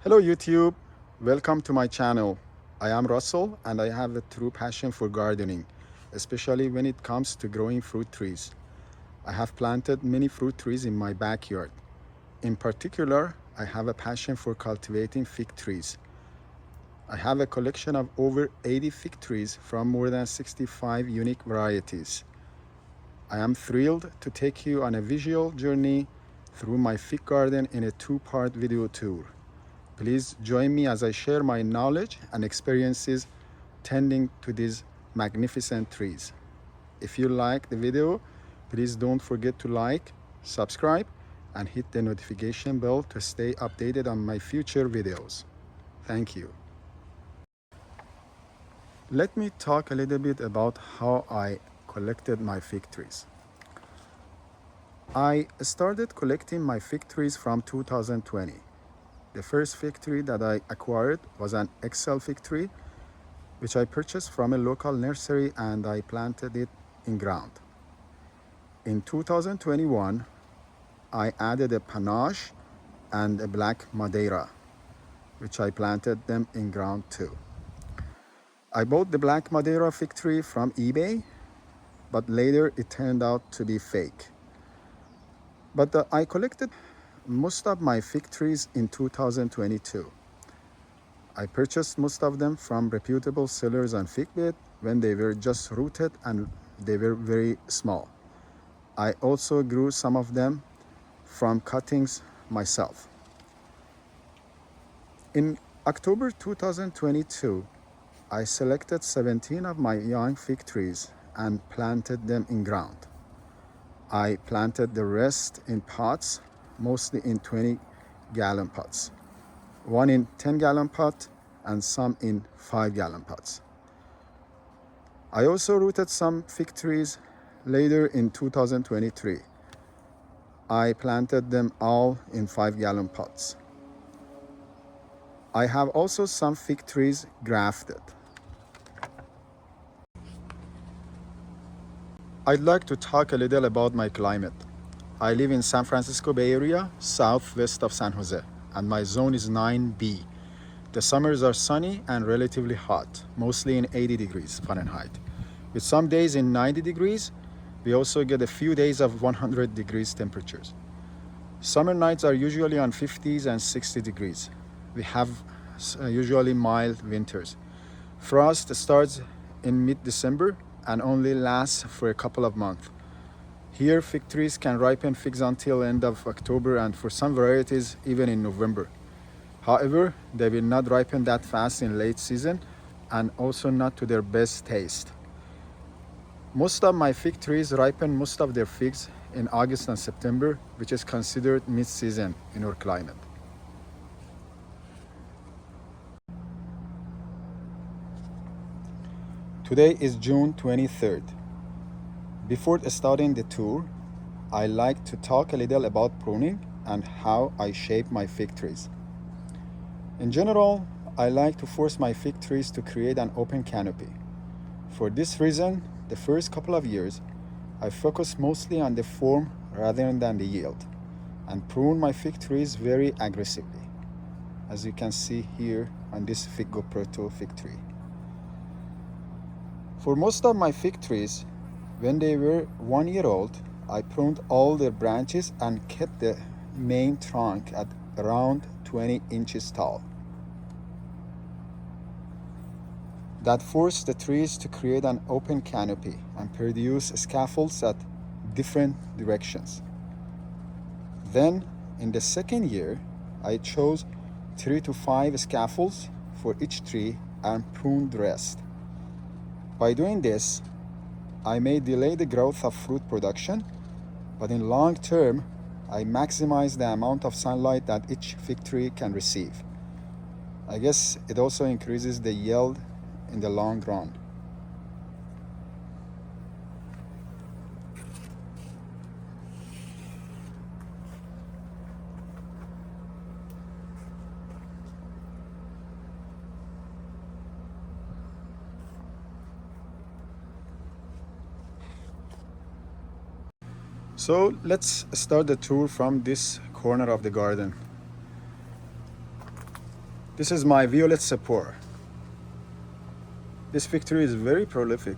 Hello YouTube, welcome to my channel. I am Russell and I have a true passion for gardening, especially when it comes to growing fruit trees. I have planted many fruit trees in my backyard. In particular, I have a passion for cultivating fig trees. I have a collection of over 80 fig trees from more than 65 unique varieties. I am thrilled to take you on a visual journey through my fig garden in a two-part video tour. Please join me as I share my knowledge and experiences tending to these magnificent trees. If you like the video, please don't forget to like, subscribe, and hit the notification bell to stay updated on my future videos. Thank you. Let me talk a little bit about how I collected my fig trees. I started collecting my fig trees from 2020. The first fig tree that I acquired was an XL fig tree, which I purchased from a local nursery and I planted it in ground. In 2021, I added a panache and a black madeira, which I planted them in ground too. I bought the black madeira fig tree from eBay, but later it turned out to be fake. But I collected most of my fig trees in 2022. I purchased most of them from reputable sellers on Figbit when they were just rooted and they were very small. I also grew some of them from cuttings myself. In October 2022, I selected 17 of my young fig trees and planted them in ground. I planted the rest in pots, mostly in 20-gallon pots, one in 10-gallon pot and some in 5-gallon pots. I also rooted some fig trees later in 2023. I planted them all in 5-gallon pots. I have also some fig trees grafted. I'd like to talk a little about my climate. I live in San Francisco Bay Area, southwest of San Jose, and my zone is 9B. The summers are sunny and relatively hot, mostly in 80 degrees Fahrenheit. With some days in 90 degrees, we also get a few days of 100 degrees temperatures. Summer nights are usually on 50s and 60 degrees. We have usually mild winters. Frost starts in mid-December and only lasts for a couple of months. Here, fig trees can ripen figs until end of October and for some varieties, even in November. However, they will not ripen that fast in late season and also not to their best taste. Most of my fig trees ripen most of their figs in August and September, which is considered mid-season in our climate. Today is June 23rd. Before starting the tour, I like to talk a little about pruning and how I shape my fig trees. In general, I like to force my fig trees to create an open canopy. For this reason, the first couple of years, I focus mostly on the form rather than the yield, and prune my fig trees very aggressively, as you can see here on this Figo Proto fig tree. For most of my fig trees, when they were 1 year old, I pruned all their branches and kept the main trunk at around 20 inches tall. That forced the trees to create an open canopy and produce scaffolds at different directions. Then, in the second year, I chose 3 to 5 scaffolds for each tree and pruned the rest. By doing this, I may delay the growth of fruit production, but in long term, I maximize the amount of sunlight that each fig tree can receive. I guess it also increases the yield in the long run. So let's start the tour from this corner of the garden. This is my violet sapor. This fig tree is very prolific.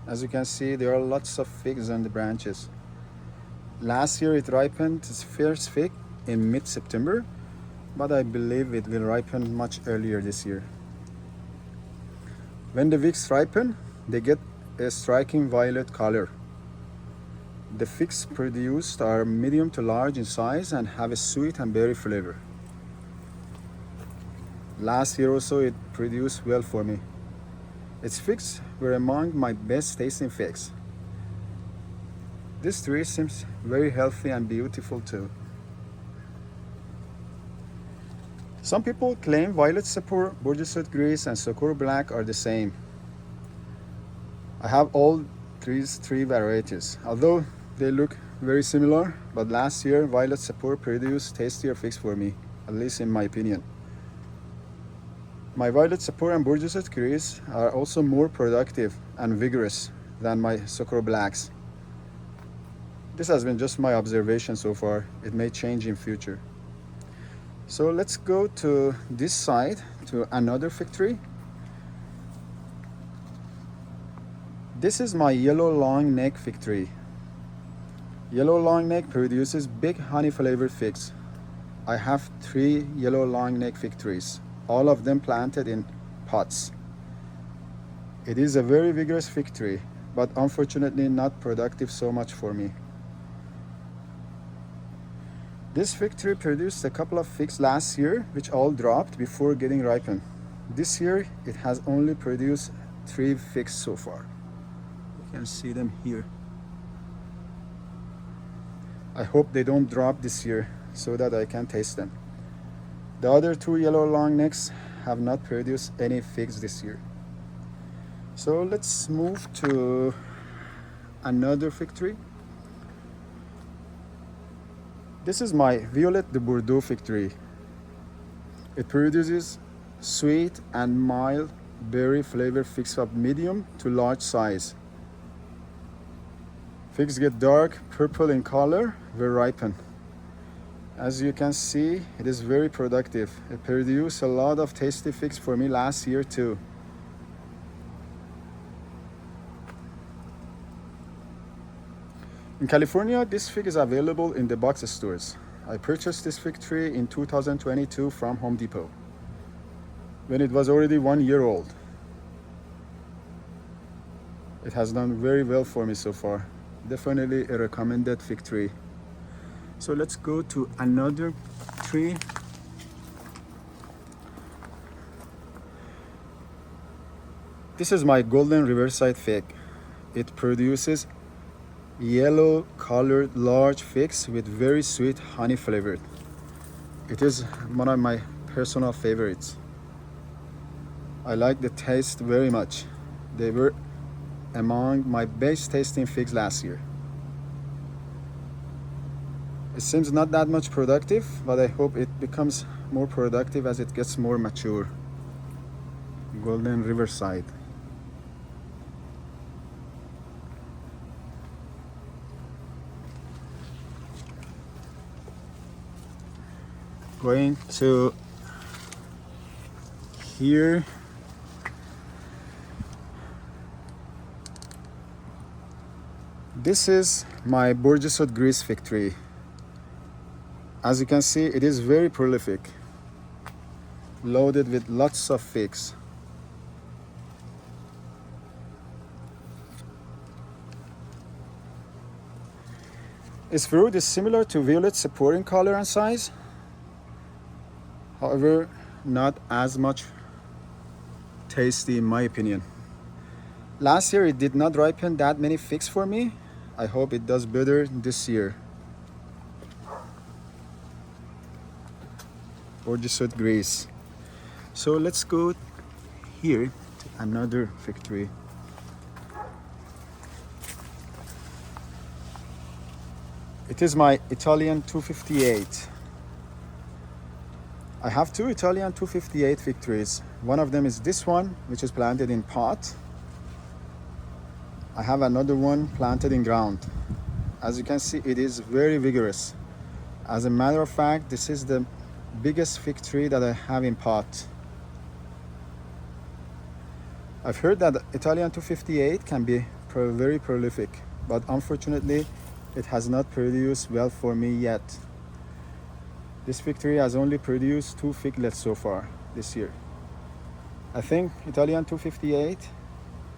As you can see, there are lots of figs on the branches. Last year it ripened its first fig in mid-September, but I believe it will ripen much earlier this year. When the figs ripen, they get a striking violet color. The figs produced are medium to large in size and have a sweet and berry flavor. Last year also it produced well for me. Its figs were among my best tasting figs. This tree seems very healthy and beautiful too. Some people claim violet sapor, bourgeois gris, and Socorro black are the same. I have all these three varieties, although they look very similar, but last year violet sapor produced tastier figs for me, at least in my opinion. My violet sapor and bourgeois gris are also more productive and vigorous than my Socorro blacks. This has been just my observation so far. It may change in future. So let's go to this side to another fig tree. This is my yellow long neck fig tree. Yellow long neck produces big honey flavored figs. I have 3 yellow long neck fig trees, all of them planted in pots. It is a very vigorous fig tree, but unfortunately not productive so much for me. This fig tree produced a couple of figs last year, which all dropped before getting ripened. This year, it has only produced 3 figs so far. You can see them here. I hope they don't drop this year so that I can taste them. The other 2 yellow long necks have not produced any figs this year. So let's move to another fig tree. This is my Violet de Bordeaux fig tree. It produces sweet and mild berry flavored figs of medium to large size. Figs get dark purple in color when ripened. As you can see, it is very productive. It produced a lot of tasty figs for me last year too. In California, this fig is available in the box stores. I purchased this fig tree in 2022 from Home Depot, when it was already 1 year old. It has done very well for me so far. Definitely a recommended fig tree. So let's go to another tree. This is my golden riverside fig. It produces yellow colored large figs with very sweet honey flavored. It is one of my personal favorites. I like the taste very much. They were among my best tasting figs last year. It seems not that much productive, but I hope it becomes more productive as it gets more mature. Golden Riverside. Going to here. This is my Bourgeois Gris fig tree. As you can see, it is very prolific, loaded with lots of figs. Its fruit is similar to violet sapor in color and size. However, not as much tasty in my opinion. Last year it did not ripen that many figs for me. I hope it does better this year. Bourgeois Gris. So let's go here to another fig tree. It is my Italian 258. I have 2 Italian 258 fig trees. One of them is this one, which is planted in pot. I have another one planted in ground. As you can see, it is very vigorous. As a matter of fact, this is the biggest fig tree that I have in pot. I've heard that Italian 258 can be very prolific, but unfortunately it has not produced well for me yet. This fig tree has only produced 2 figlets so far this year. I think Italian 258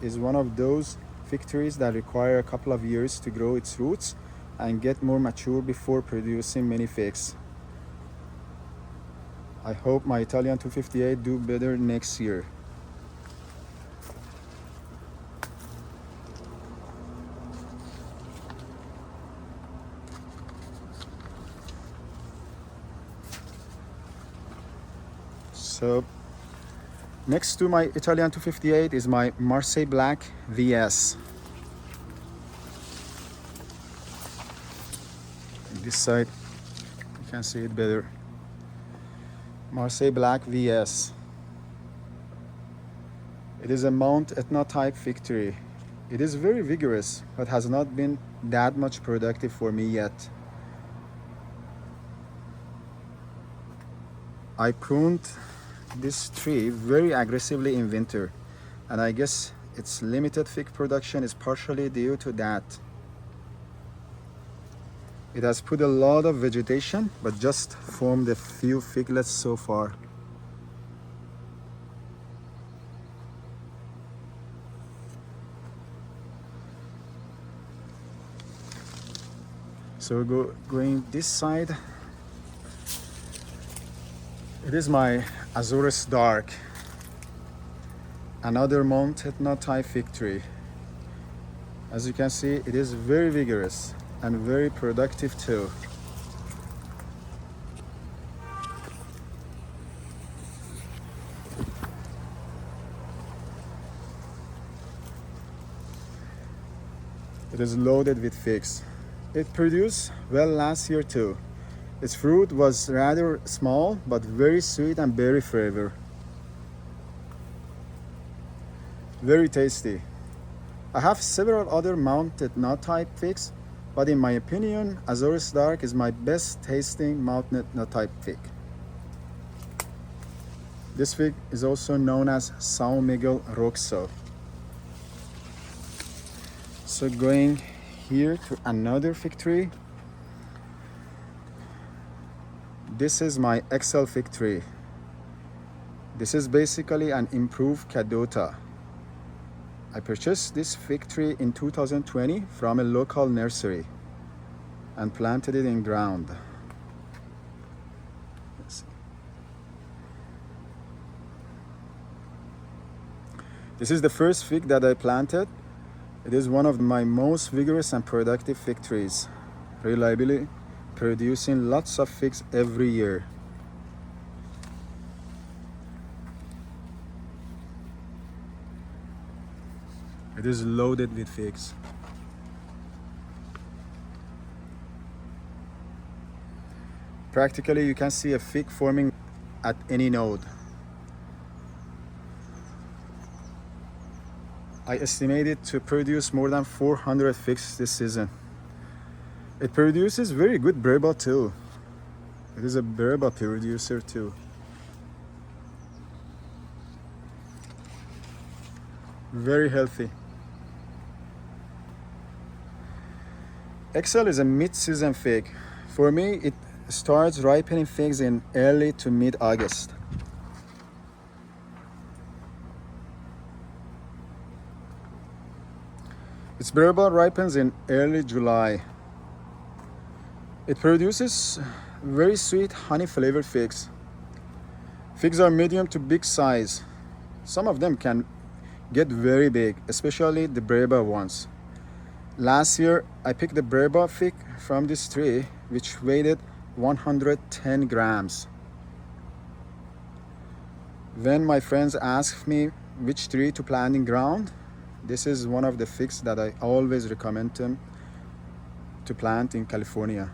is one of those fig trees that require a couple of years to grow its roots and get more mature before producing many figs. I hope my Italian 258 do better next year. So next to my Italian 258 is my Marseille Black VS. This side you can see it better. Marseille Black VS. It is a Mount Etna type fig tree. It is very vigorous, but has not been that much productive for me yet. I pruned this tree very aggressively in winter, and I guess its limited fig production is partially due to that. It has put a lot of vegetation, but just formed a few figlets so far. So going this side, it is my Azores Dark, another Mount Etna type fig tree. As you can see, it is very vigorous and very productive too. It is loaded with figs. It produced well last year too. Its fruit was rather small but very sweet and berry flavor. Very tasty. I have several other Mount Etna type figs, but in my opinion, Azores Dark is my best tasting Mount Etna type fig. This fig is also known as São Miguel Roxo. So going here to another fig tree. This is my XL fig tree. This is basically an improved Cadota. I purchased this fig tree in 2020 from a local nursery and planted it in ground. Let's see. This is the first fig that I planted. It is one of my most vigorous and productive fig trees, reliably producing lots of figs every year. It is loaded with figs. Practically, you can see a fig forming at any node. I estimate it to produce more than 400 figs this season. It produces very good breba too. It is a breba producer too. Very healthy. XL is a mid-season fig. For me, it starts ripening figs in early to mid-August. Its breba ripens in early July. It produces very sweet honey-flavored figs. Figs are medium to big size. Some of them can get very big, especially the breba ones. Last year, I picked the breba fig from this tree, which weighed 110 grams. When my friends asked me which tree to plant in ground, this is one of the figs that I always recommend them to plant in California.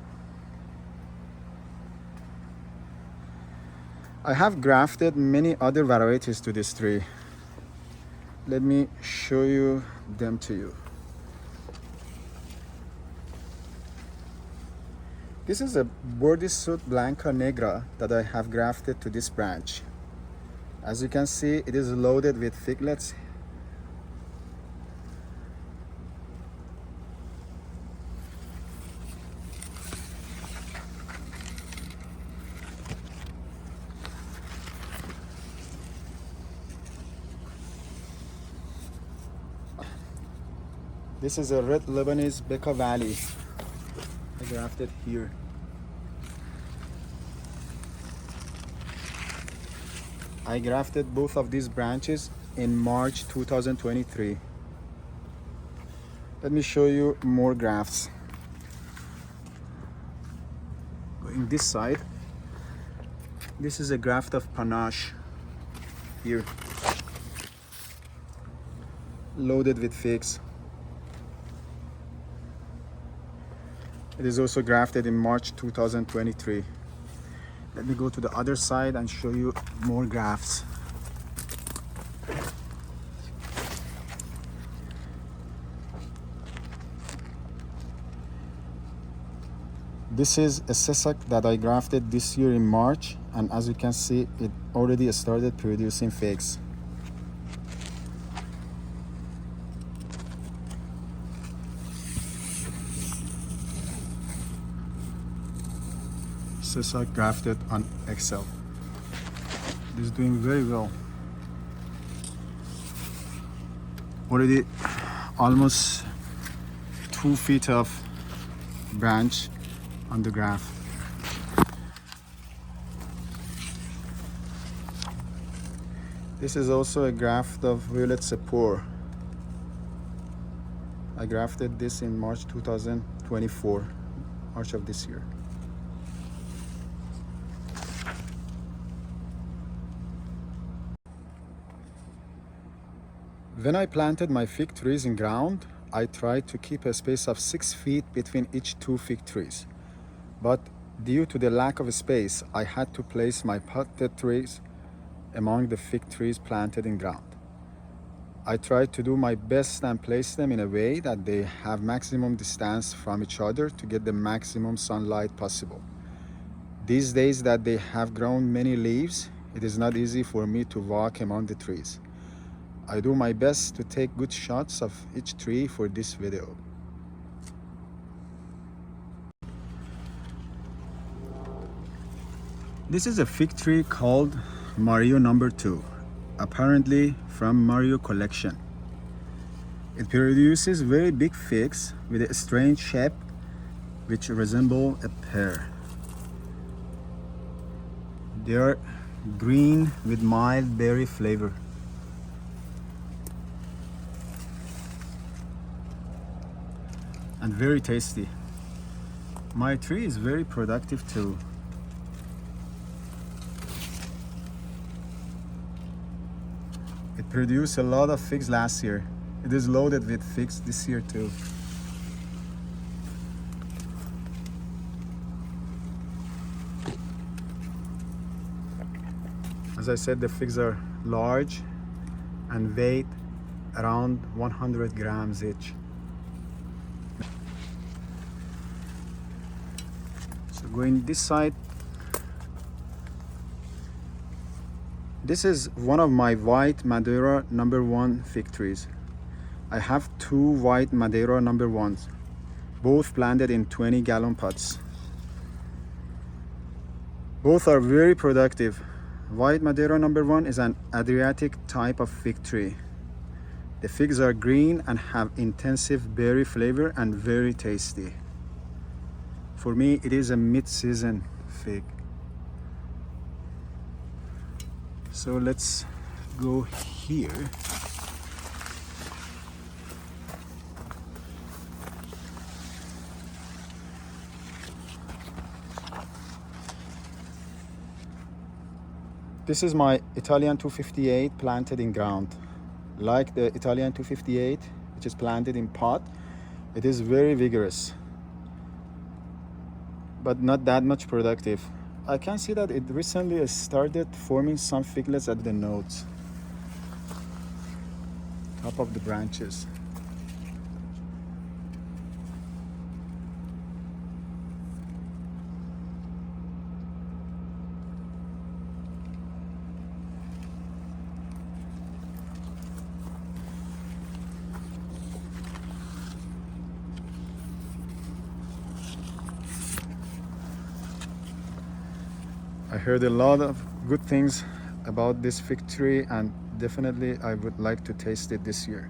I have grafted many other varieties to this tree. Let me show you them to you. This is a Bourdieuxite Blanca Negra that I have grafted to this branch. As you can see, it is loaded with figlets. This is a red Lebanese Bekaa Valley. I grafted here. I grafted both of these branches in March 2023. Let me show you more grafts. Going this side, this is a graft of panache here, loaded with figs. It is also grafted in March 2023. Let me go to the other side and show you more grafts. This is a Cessac that I grafted this year in March, and as you can see, it already started producing figs. Cessac grafted on Excel. It is doing very well. Already almost 2 feet of branch on the graft. This is also a graft of Violet Sepor. I grafted this in March 2024, March of this year. When I planted my fig trees in ground, I tried to keep a space of 6 feet between each 2 fig trees. But due to the lack of space, I had to place my potted trees among the fig trees planted in ground. I tried to do my best and place them in a way that they have maximum distance from each other to get the maximum sunlight possible. These days that they have grown many leaves, it is not easy for me to walk among the trees. I do my best to take good shots of each tree for this video. This is a fig tree called Mario number 2, apparently from Mario collection. It produces very big figs with a strange shape which resemble a pear. They are green with mild berry flavor. And very tasty. My tree is very productive too. It produced a lot of figs last year. It is loaded with figs this year too. As I said, the figs are large and weigh around 100 grams each. So going this side, this is one of my white Madeira number 1 fig trees. I have 2 white Madeira number 1s, both planted in 20-gallon pots. Both are very productive. White Madeira number 1 is an Adriatic type of fig tree. The figs are green and have intensive berry flavor and very tasty. For me, it is a mid-season fig. So let's go here. This is my Italian 258 planted in ground. Like the Italian 258, which is planted in pot, it is very vigorous, but not that much productive. I can see that it recently started forming some figlets at the nodes, top of the branches. I heard a lot of good things about this fig tree, and definitely I would like to taste it this year.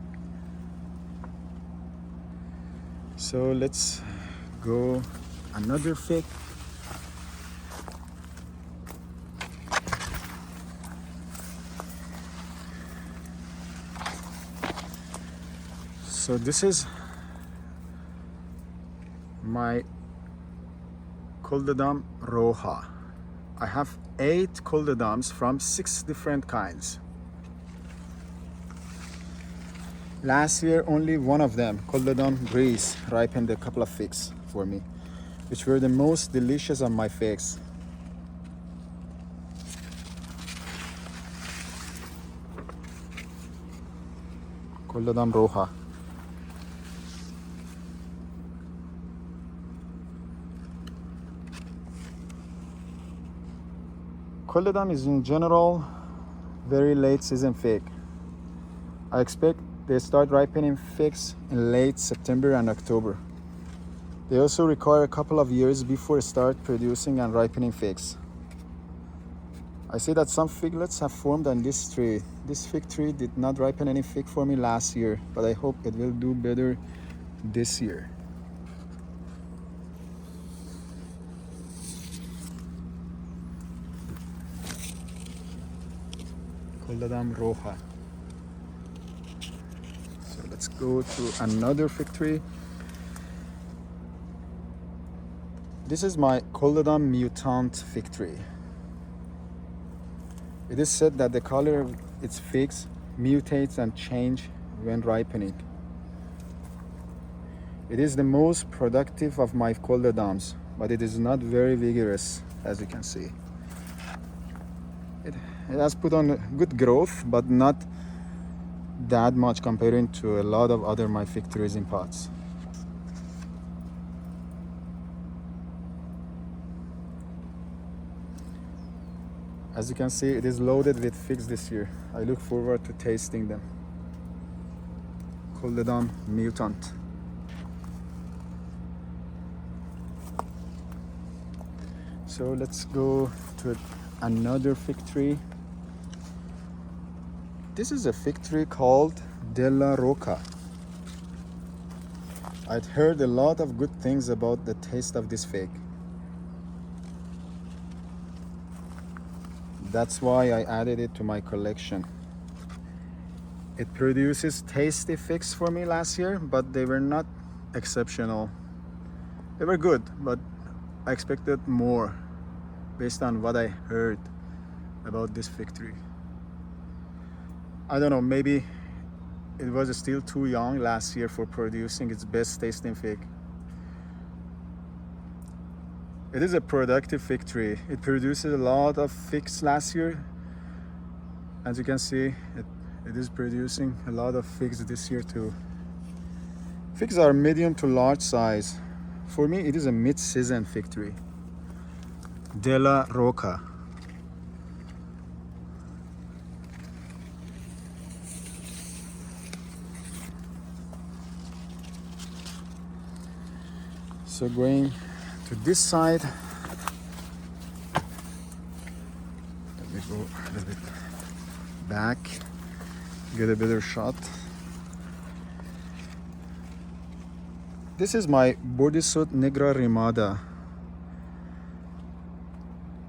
So let's go another fig. So this is my Culdodum roja. I have 8 Culdodums from 6 different kinds. Last year, only one of them, Culdodum Greece, ripened a couple of figs for me, which were the most delicious of my figs. Culdodum roja. Culdodum is in general very late season fig. I expect they start ripening figs in late September and October. They also require a couple of years before start producing and ripening figs. I see that some figlets have formed on this tree. This fig tree did not ripen any fig for me last year, but I hope it will do better this year. Culdodum roja. So let's go to another fig tree. This is my Culdodum mutant fig tree. It is said that the color of its figs mutates and change when ripening. It is the most productive of my Culdodums, but it is not very vigorous, as you can see. It has put on good growth, but not that much comparing to a lot of other my fig trees in pots. As you can see, it is loaded with figs this year. I look forward to tasting them. Culdodum mutant. So let's go to another fig tree. This is a fig tree called Della Roca. I'd heard a lot of good things about the taste of this fig. That's why I added it to my collection. It produces tasty figs for me last year, but they were not exceptional. They were good, but I expected more based on what I heard about this fig tree. I don't know, maybe it was still too young last year for producing its best tasting fig. It is a productive fig tree. It produced a lot of figs last year. As you can see, it is producing a lot of figs this year too. Figs are medium to large size. For me, it is a mid-season fig tree. Della Roca. So going to this side, let me go a little bit back, get a better shot. This is my Bodysuit Negra Rimada.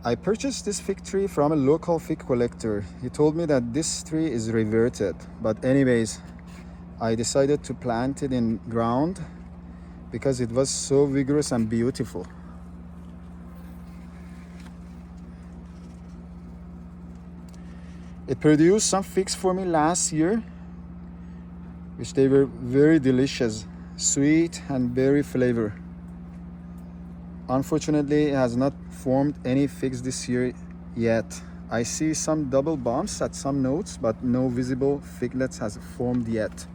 I purchased this fig tree from a local fig collector. He told me that this tree is reverted, but anyways, I decided to plant it in ground because it was so vigorous and beautiful. It produced some figs for me last year, which they were very delicious, sweet and berry flavor. Unfortunately, it has not formed any figs this year yet. I see some double bumps at some notes, but no visible figlets has formed yet.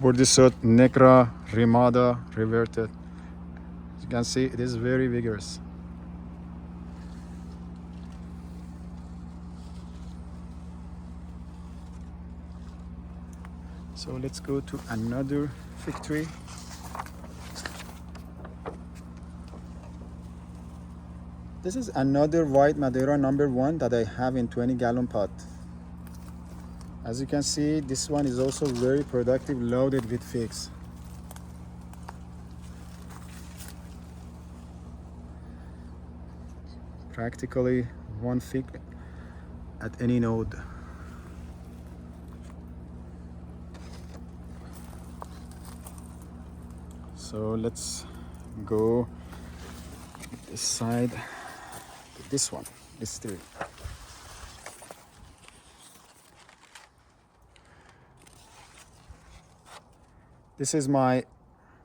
Burdisot, Negra, Rimada, reverted. As you can see, it is very vigorous. So let's go to another fig tree. This is another white Madeira #1 that I have in 20-gallon pot. As you can see, this one is also very productive, loaded with figs. Practically one fig at any node. So let's go this side, this one, this tree. This is my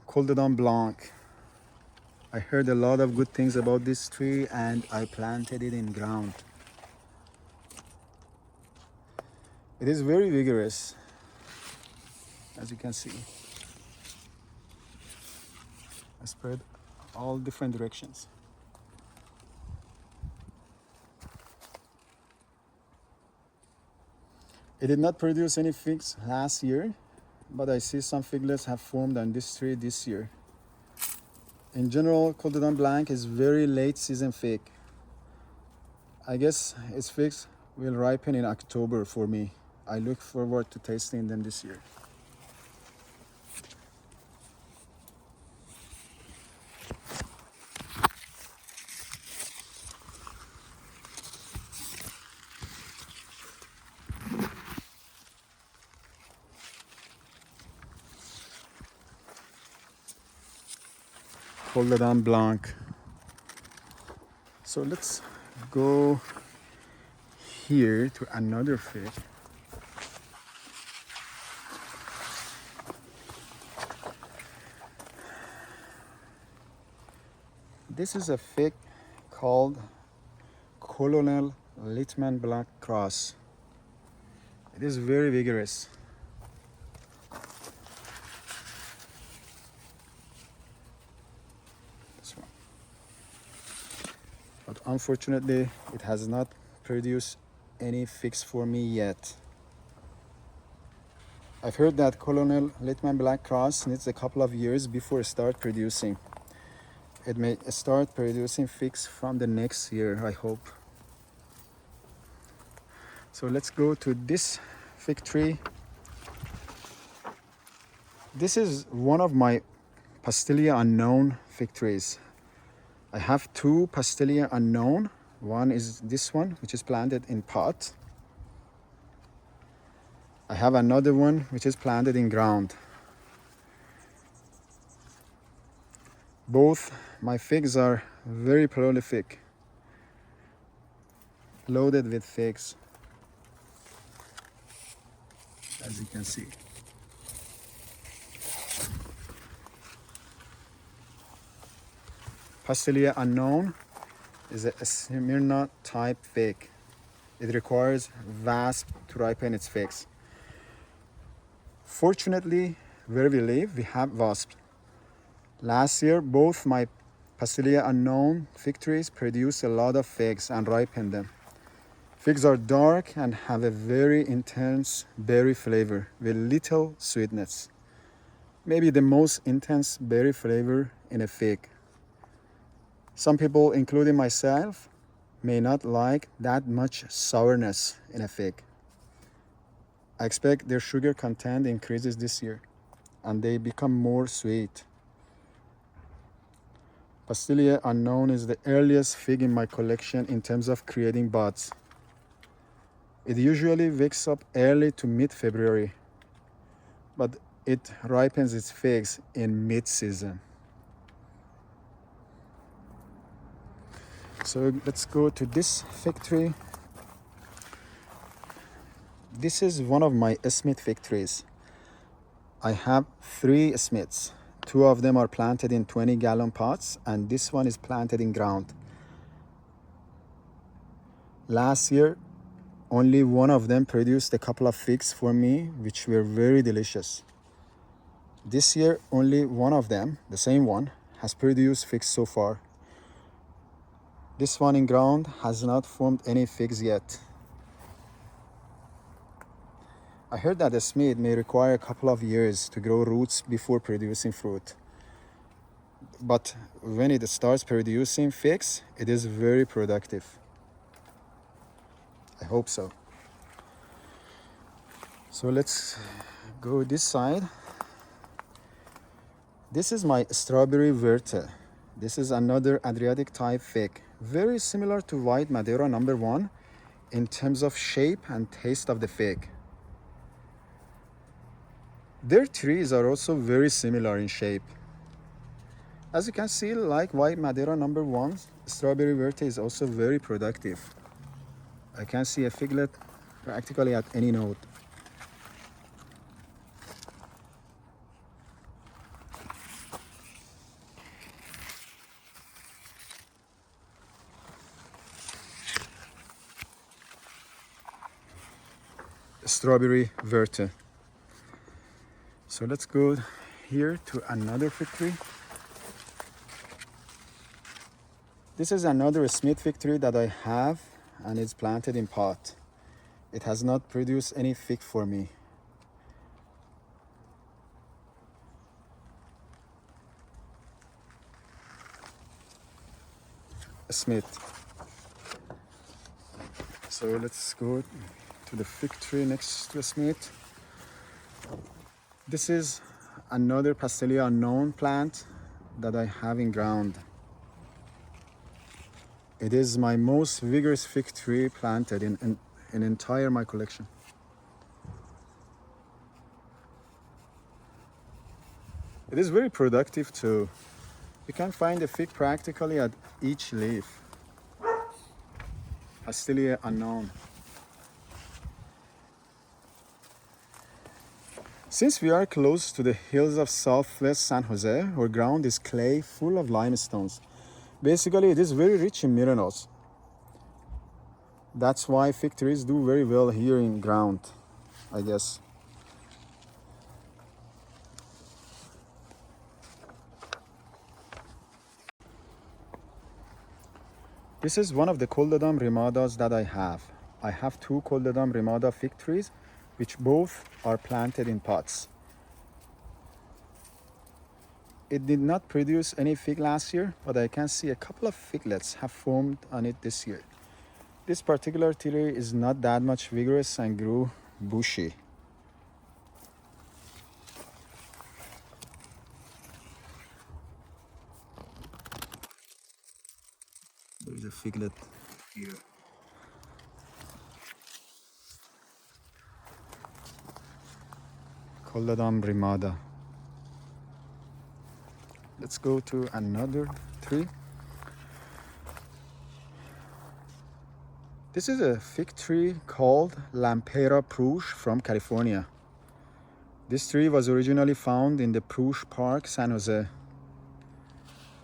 Cultivation Blanc. I heard a lot of good things about this tree and I planted it in ground. It is very vigorous, as you can see. I spread all different directions. It did not produce any figs last year, but I see some figlets have formed on this tree this year. In general, Cultivation Blanc is very late season fig. I guess its figs will ripen in October for me. I look forward to tasting them this year. Cultivation Blanc. So let's go here to another fig. This is a fig called Colonel Littman Black Cross. It is very vigorous. This one. But unfortunately, it has not produced any figs for me yet. I've heard that Colonel Littman Black Cross needs a couple of years before it starts producing. It may start producing figs from the next year, I hope. So let's go to this fig tree. This is one of my Pastilia unknown fig trees. I have two Pastilia unknown. One is this one, which is planted in pot. I have another one which is planted in ground. Both my figs are very prolific, loaded with figs, as you can see. Pastilia unknown is a Smyrna type fig. It requires wasp to ripen its figs. Fortunately, where we live, we have wasps. Last year, both my Pastilia unknown fig trees produced a lot of figs and ripened them. Figs are dark and have a very intense berry flavor with little sweetness. Maybe the most intense berry flavor in a fig. Some people, including myself, may not like that much sourness in a fig. I expect their sugar content increases this year and they become more sweet. Pastilia unknown is the earliest fig in my collection in terms of creating buds. It usually wakes up early to mid-February, but it ripens its figs in mid-season. So let's go to this fig tree. This is one of my Smith fig trees. I have 3 Smiths. 2 of them are planted in 20-gallon pots, and this one is planted in ground. Last year, only one of them produced a couple of figs for me, which were very delicious. This year, only one of them, the same one, has produced figs so far. This one in ground has not formed any figs yet. I heard that the smith may require a couple of years to grow roots before producing fruit. But when it starts producing figs, it is very productive. I hope so. So let's go this side. This is my strawberry verte. This is another Adriatic type fig, very similar to white Madeira number 1 in terms of shape and taste of the fig. Their trees are also very similar in shape. As you can see, like white Madeira number 1, strawberry verte is also very productive. I can see a figlet practically at any node. Strawberry verte. So let's go here to another fig tree. This is another Smith fig tree that I have, and it's planted in pot. It has not produced any fig for me. Smith. So let's go to the fig tree next to Smith. This is another Pastelia unknown plant that I have in ground. It is my most vigorous fig tree planted in entire my collection. It is very productive too. You can find a fig practically at each leaf. Pastelia unknown. Since we are close to the hills of southwest San Jose, our ground is clay full of limestones. Basically, it is very rich in minerals. That's why fig trees do very well here in ground, I guess. This is one of the Coldedam remadas that I have. I have 2 Coldedam remada fig trees, which both are planted in pots. It did not produce any fig last year, but I can see a couple of figlets have formed on it this year. This particular tree is not that much vigorous and grew bushy. There's a figlet here. Coldedam remada. Let's go to another tree. This is a fig tree called Lampera Prouche from California. This tree was originally found in the Prouche Park, San Jose.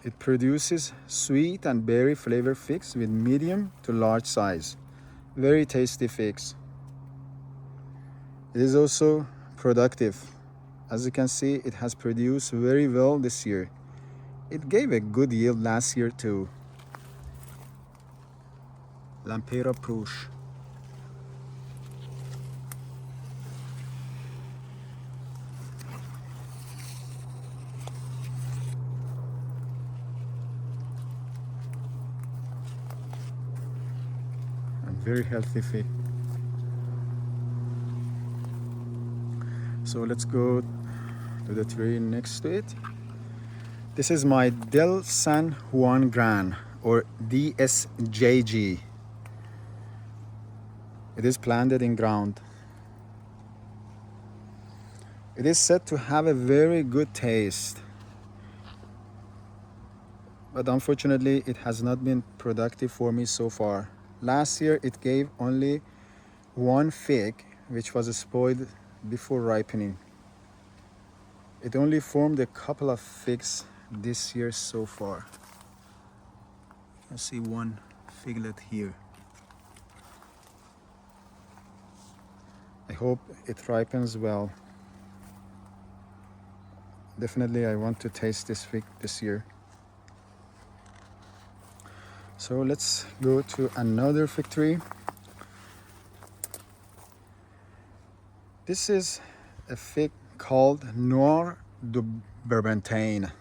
It produces sweet and berry flavored figs with medium to large size. Very tasty figs. It is also productive. As you can see, it has produced very well this year. It gave a good yield last year too. Lampera Prouche. A very healthy fig. So let's go to the tree next to it. This is my Del San Juan Gran, or DSJG. It is planted in ground. It is said to have a very good taste, but unfortunately it has not been productive for me so far. Last year it gave only 1 fig, which was spoiled before ripening. It only formed a couple of figs this year so far. I see 1 figlet here. I hope it ripens well. Definitely I want to taste this fig this year. So let's go to another fig tree. This is a fig called Noir du Barbentane.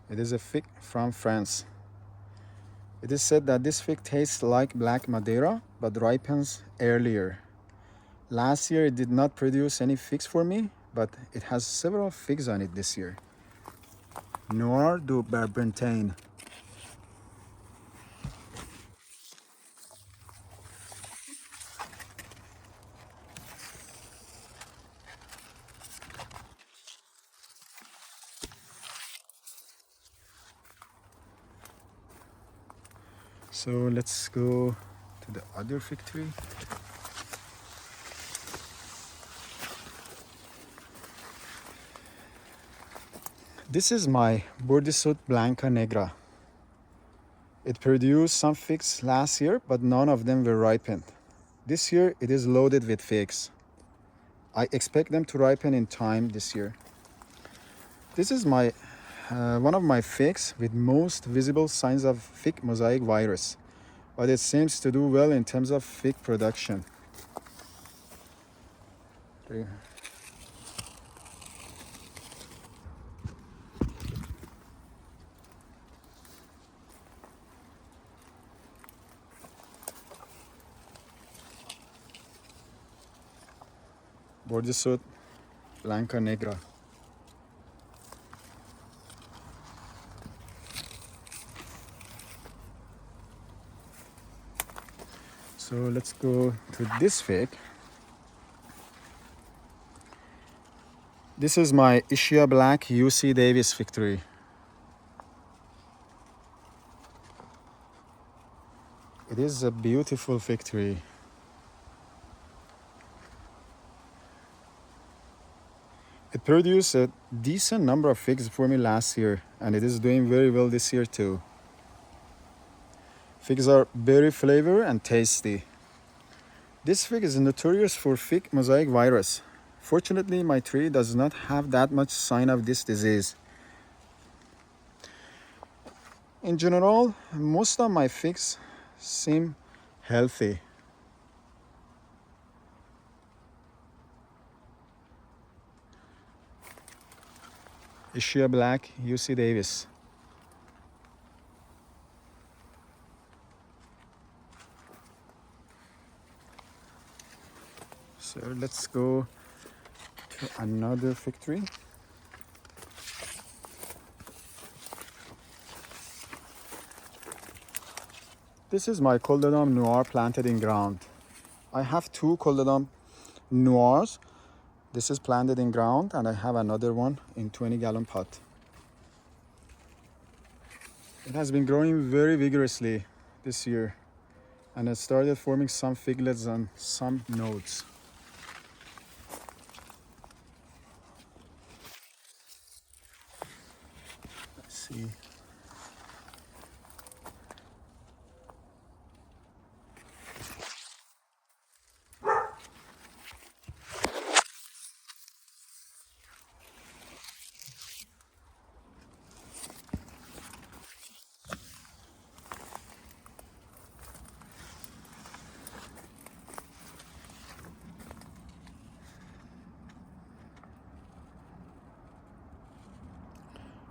It is a fig from France. It is said that this fig tastes like black Madeira but ripens earlier. Last year it did not produce any figs for me, but it has several figs on it this year. Noir du Barbentane. So let's go to the other fig tree. This is my Bordisut Blanca Negra. It produced some figs last year, but none of them were ripened. This year it is loaded with figs. I expect them to ripen in time this year. This is one of my figs with most visible signs of fig mosaic virus, but it seems to do well in terms of fig production. Bordisut Blanca Negra. So let's go to this fig. This is my Ishia Black UC Davis fig tree. It is a beautiful fig tree. It produced a decent number of figs for me last year, and it is doing very well this year too. Figs are very flavor and tasty. This fig is notorious for fig mosaic virus. Fortunately, my tree does not have that much sign of this disease. In general, most of my figs seem healthy. Ishia Black UC Davis. So let's go to another fig tree. This is my Coldedom Noir planted in ground. I have two Coldedom Noirs. This is planted in ground, and I have another one in 20-gallon pot. It has been growing very vigorously this year, and it started forming some figlets on some nodes. Let's see.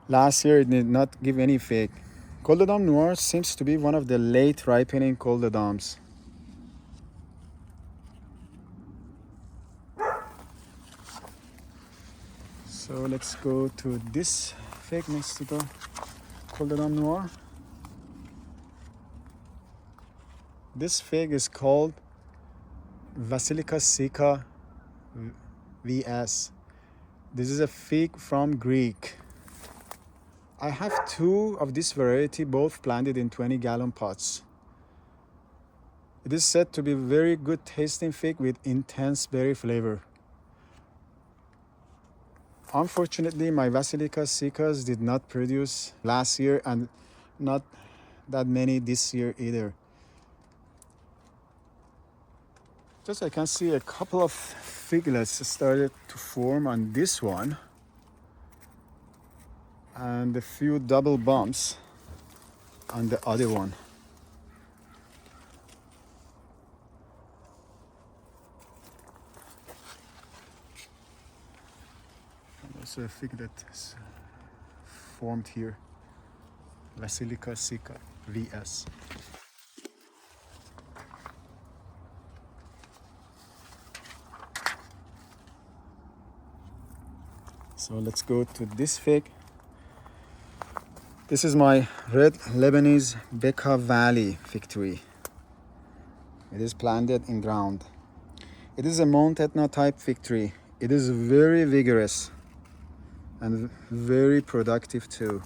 Last year it did not give any fig. Coldedom Noir seems to be one of the late ripening Coldedoms. So let's go to this fig next to the Coldedom Noir. This fig is called Basilica Sica VS. This is a fig from Greek. I have two of this variety, both planted in 20-gallon pots. It is said to be very good tasting fig with intense berry flavor. Unfortunately, my Basilica Sicas did not produce last year, and not that many this year either. Just I can see a couple of figlets started to form on this one, and a few double bumps on the other one. And also a figlet is formed here, Basilica Sica VS. So let's go to this fig. This is my red Lebanese Bekaa Valley fig tree. It is planted in ground. It is a Mount Etna type fig tree. It is very vigorous and very productive too.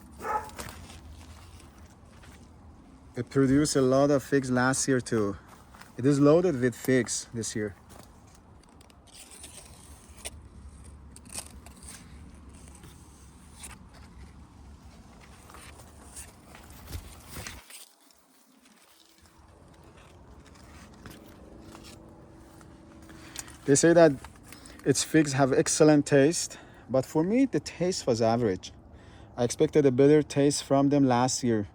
It produced a lot of figs last year too. It is loaded with figs this year. They say that its figs have excellent taste, but for me the taste was average. I expected a better taste from them last year.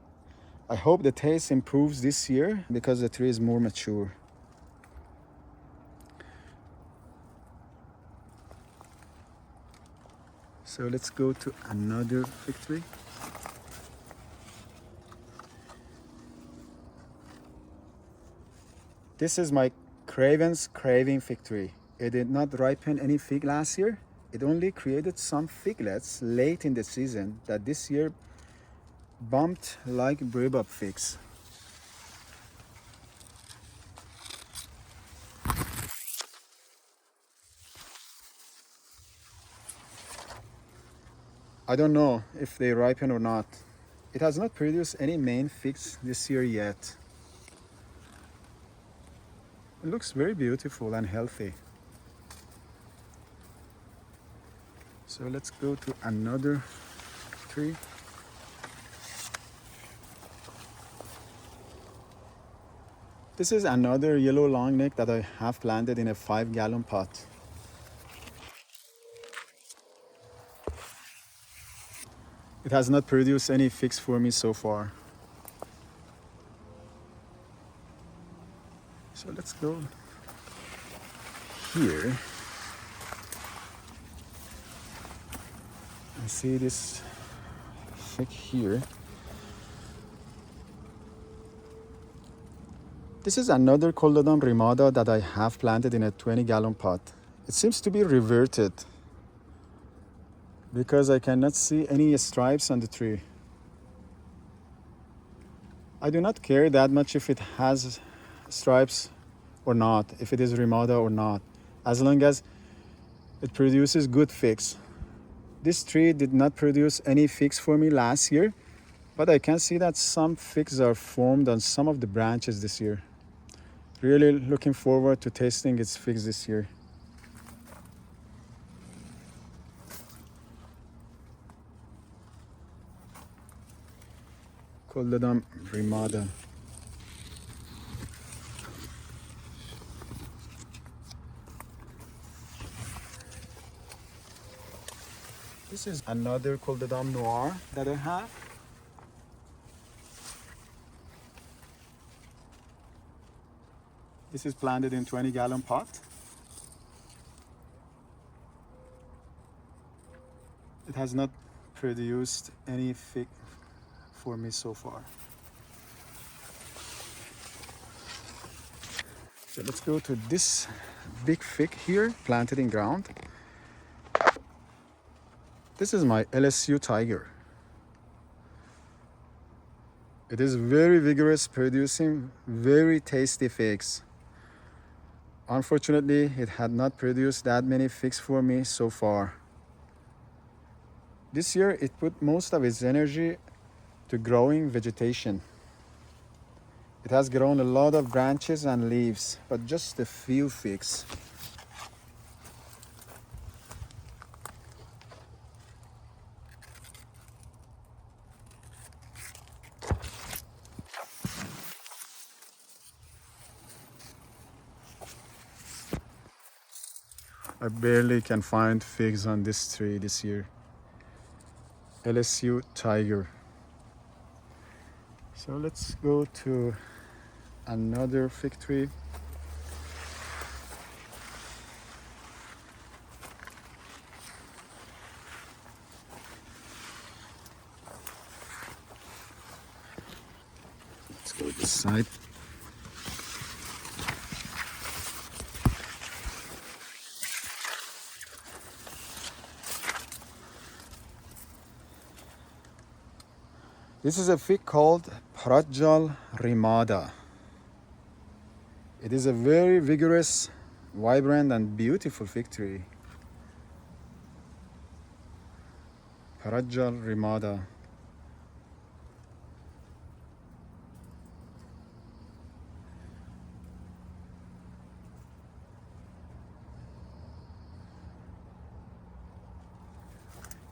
I hope the taste improves this year because the tree is more mature. So let's go to another fig tree. This is my Craven's Craving fig tree. It did not ripen any fig last year. It only created some figlets late in the season that this year bumped like baobab figs. I don't know if they ripen or not. It has not produced any main figs this year yet. It looks very beautiful and healthy. So let's go to another tree. This is another yellow long neck that I have planted in a 5-gallon pot. It has not produced any figs for me so far. So let's go here and see this fig here. This is another Coldodon Rimada that I have planted in a 20-gallon pot. It seems to be reverted because I cannot see any stripes on the tree. I do not care that much if it has stripes or not, if it is Rimada or not, as long as it produces good figs. This tree did not produce any figs for me last year, but I can see that some figs are formed on some of the branches this year. Really looking forward to tasting its figs this year. Coldodon Rimada. This is another Coldodon Noir that I have. This is planted in 20-gallon pot. It has not produced any fig for me so far. So let's go to this big fig here, planted in ground. This is my LSU Tiger. It is very vigorous, producing very tasty figs. Unfortunately, it had not produced that many figs for me so far. This year, it put most of its energy to growing vegetation. It has grown a lot of branches and leaves, but just a few figs. I barely can find figs on this tree this year. LSU Tiger. So let's go to another fig tree. Let's go this side. This is a fig called Prajjal Rimada. It is a very vigorous, vibrant and beautiful fig tree. Prajjal Rimada.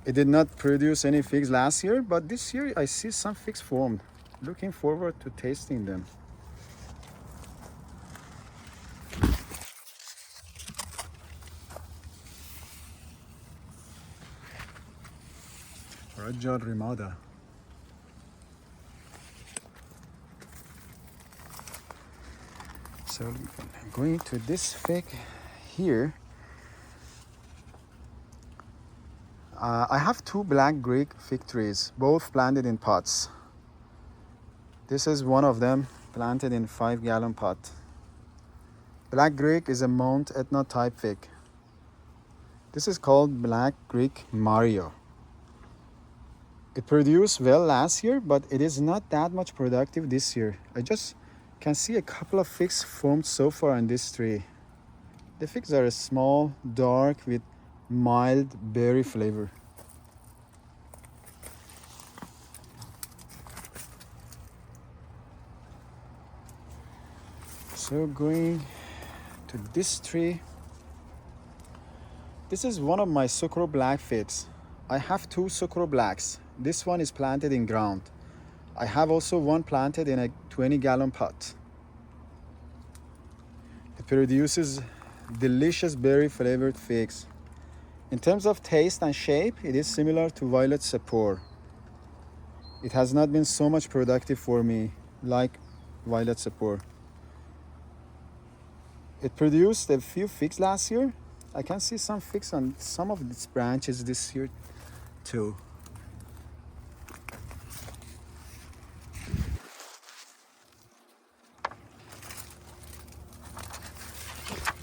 It did not produce any figs last year, but this year I see some figs formed. Looking forward to tasting them. Prajjal Rimada. So going to this fig here. I have two black Greek fig trees, both planted in pots. This is one of them, planted in 5-gallon pot. Black Greek is a Mount Etna type fig. This is called Black Greek Mario. It produced well last year, but it is not that much productive this year. I just can see a couple of figs formed so far on this tree. The figs are small, dark, with mild berry flavor. So going to this tree. This is one of my sucro black figs. I have two sucro blacks. This one is planted in ground. I have also one planted in a 20-gallon pot. It produces delicious berry flavored figs. In terms of taste and shape, it is similar to violet sapor. It has not been so much productive for me like violet sapor. It produced a few figs last year. I can see some figs on some of its branches this year too.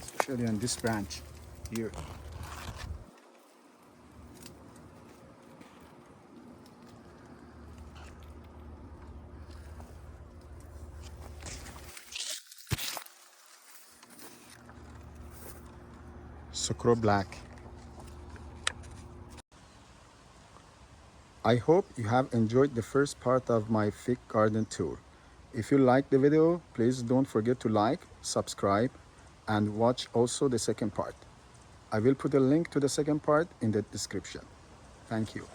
Especially on this branch here. Sucro black. I hope you have enjoyed the first part of my fig garden tour. If you liked the video, please don't forget to like, subscribe, and watch also the second part. I will put a link to the second part in the description. Thank you.